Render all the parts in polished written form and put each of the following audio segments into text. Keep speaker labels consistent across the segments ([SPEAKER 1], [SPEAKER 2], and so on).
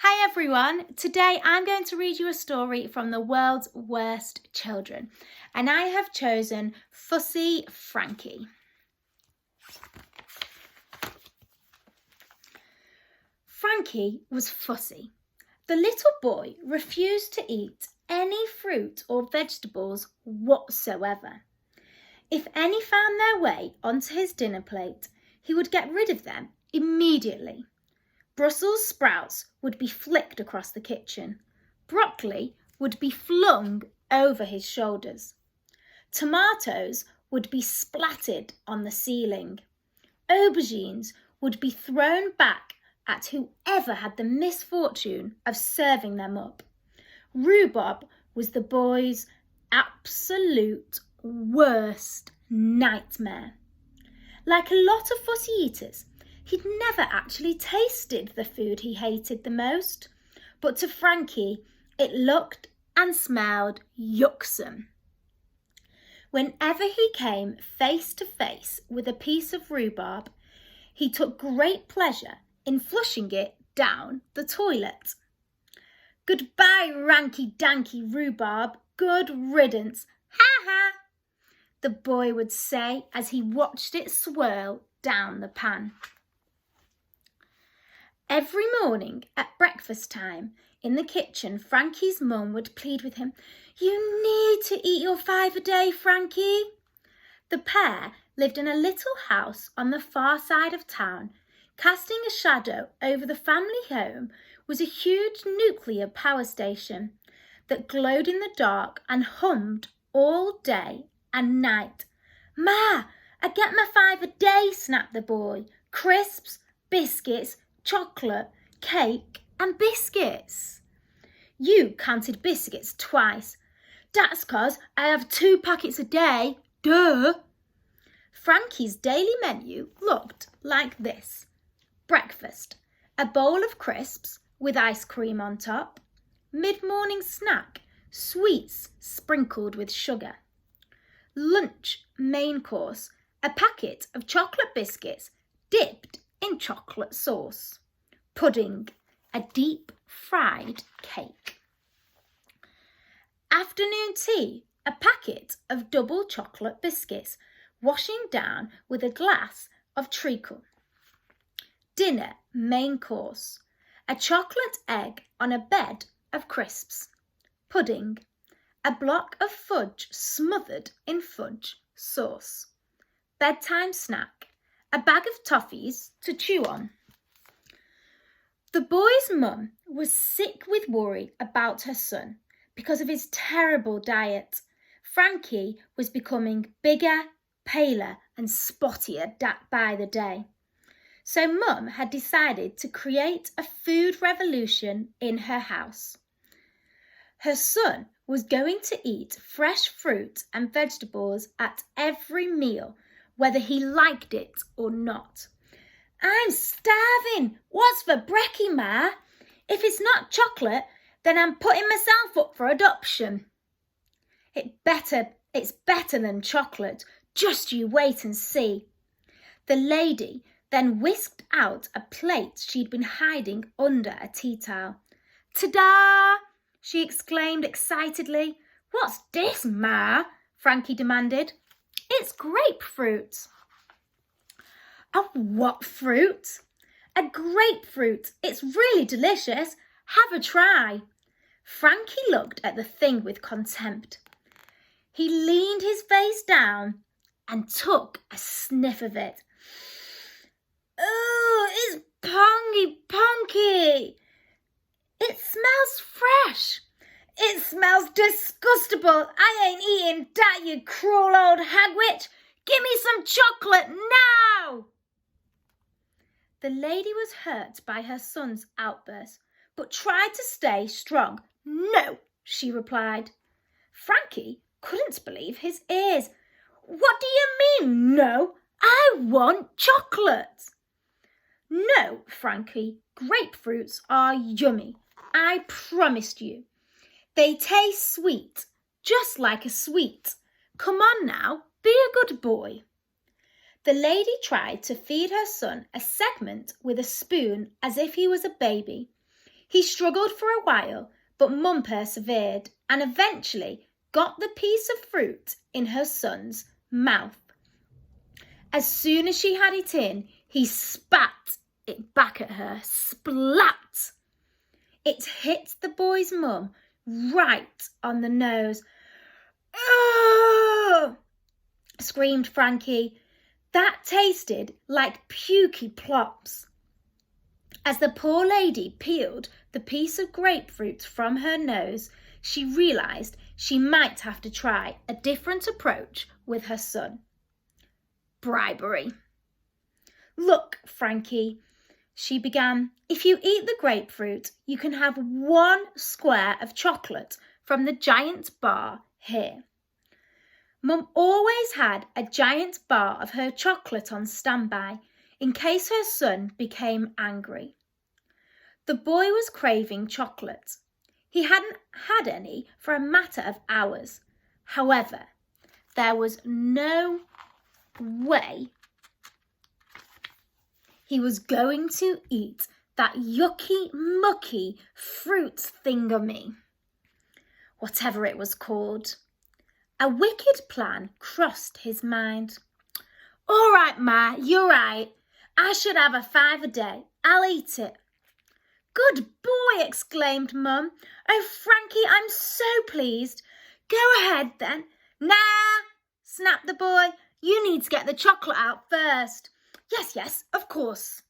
[SPEAKER 1] Hi everyone, today I'm going to read you a story from the world's worst children, and I have chosen Fussy Frankie. Frankie was fussy. The little boy refused to eat any fruit or vegetables whatsoever. If any found their way onto his dinner plate, he would get rid of them immediately. Brussels sprouts would be flicked across the kitchen. Broccoli would be flung over his shoulders. Tomatoes would be splattered on the ceiling. Aubergines would be thrown back at whoever had the misfortune of serving them up. Rhubarb was the boy's absolute worst nightmare. Like a lot of fussy eaters, he'd never actually tasted the food he hated the most, but to Frankie, it looked and smelled yucksome. Whenever he came face to face with a piece of rhubarb, he took great pleasure in flushing it down the toilet. "Goodbye, ranky-danky rhubarb, good riddance, ha-ha," the boy would say as he watched it swirl down the pan. Every morning at breakfast time in the kitchen, Frankie's mum would plead with him, "You need to eat your 5 a day, Frankie." The pair lived in a little house on the far side of town. Casting a shadow over the family home was a huge nuclear power station that glowed in the dark and hummed all day and night. "Ma, I get my 5 a day," snapped the boy. "Crisps, biscuits, chocolate, cake and biscuits." "You counted biscuits twice." "That's 'cause I have 2 packets a day, duh." Frankie's daily menu looked like this. Breakfast, a bowl of crisps with ice cream on top. Mid-morning snack, sweets sprinkled with sugar. Lunch, main course, a packet of chocolate biscuits dipped in chocolate sauce. Pudding, a deep fried cake. Afternoon tea, a packet of double chocolate biscuits, washing down with a glass of treacle. Dinner, main course, a chocolate egg on a bed of crisps. Pudding, a block of fudge smothered in fudge sauce. Bedtime snack, a bag of toffees to chew on. The boy's mum was sick with worry about her son because of his terrible diet. Frankie was becoming bigger, paler and spottier by the day. So Mum had decided to create a food revolution in her house. Her son was going to eat fresh fruit and vegetables at every meal, whether he liked it or not. "I'm starving. What's for brekkie, Ma? If it's not chocolate, then I'm putting myself up for adoption." It's better than chocolate. Just you wait and see." The lady then whisked out a plate she'd been hiding under a tea towel. "Ta-da!" she exclaimed excitedly. "What's this, Ma?" Frankie demanded. "It's grapefruit." "A what fruit?" "A grapefruit. It's really delicious. Have a try." Frankie looked at the thing with contempt. He leaned his face down and took a sniff of it. "Oh, it's ponky. It smells fresh." "It smells disgustable. I ain't eating that, you cruel old hagwitch. Give me some chocolate now." The lady was hurt by her son's outburst, but tried to stay strong. "No," she replied. Frankie couldn't believe his ears. "What do you mean, no? I want chocolate." "No, Frankie, grapefruits are yummy. I promised you. They taste sweet, just like a sweet. Come on now, be a good boy." The lady tried to feed her son a segment with a spoon as if he was a baby. He struggled for a while, but Mum persevered and eventually got the piece of fruit in her son's mouth. As soon as she had it in, he spat it back at her. Splat! It hit the boy's mum right on the nose. "Ugh!" screamed Frankie. That tasted like pukey plops. As the poor lady peeled the piece of grapefruit from her nose, she realised she might have to try a different approach with her son. Bribery. "Look, Frankie," she began, "if you eat the grapefruit, you can have 1 square of chocolate from the giant bar here." Mum always had a giant bar of her chocolate on standby in case her son became angry. The boy was craving chocolate. He hadn't had any for a matter of hours. However, there was no way he was going to eat that yucky, mucky fruit thingamy, whatever it was called. A wicked plan crossed his mind. "All right, Ma, you're right. I should have a 5 a day. I'll eat it." "Good boy," exclaimed Mum. "Oh, Frankie, I'm so pleased. Go ahead then." "Nah," snapped the boy. "You need to get the chocolate out first." Yes, of course."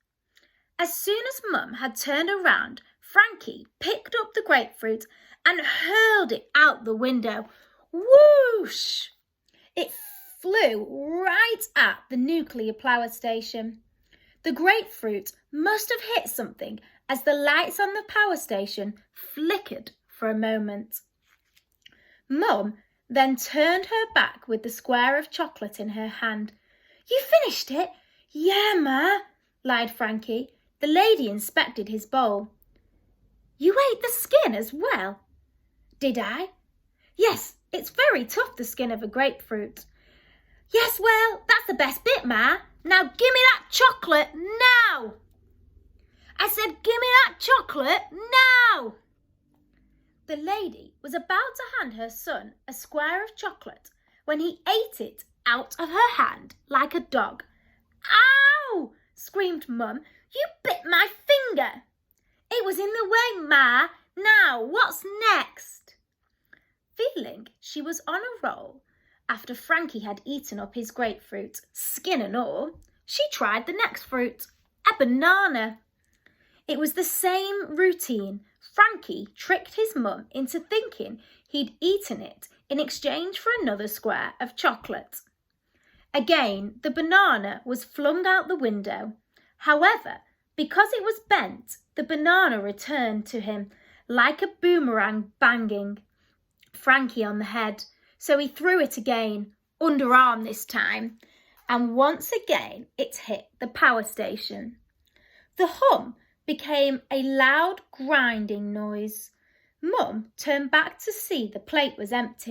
[SPEAKER 1] As soon as Mum had turned around, Frankie picked up the grapefruit and hurled it out the window. Whoosh! It flew right at the nuclear power station. The grapefruit must have hit something as the lights on the power station flickered for a moment. Mum then turned her back with the square of chocolate in her hand. "You finished it?" "Yeah, Ma," lied Frankie. The lady inspected his bowl. "You ate the skin as well?" "Did I?" "Yes, it's very tough, the skin of a grapefruit." "Yes, well, that's the best bit, Ma. Now give me that chocolate now." "I said give me that chocolate now." The lady was about to hand her son a square of chocolate when he ate it out of her hand like a dog. "Ow!" screamed Mum. "You bit my finger." "It was in the way, Ma. Now, what's next?" Feeling she was on a roll, after Frankie had eaten up his grapefruit, skin and all, she tried the next fruit, a banana. It was the same routine. Frankie tricked his mum into thinking he'd eaten it in exchange for another square of chocolate. Again, the banana was flung out the window. However, because it was bent, the banana returned to him like a boomerang, banging Frankie on the head. So he threw it again, underarm this time, and once again it hit the power station. The hum became a loud grinding noise. Mum turned back to see the plate was empty.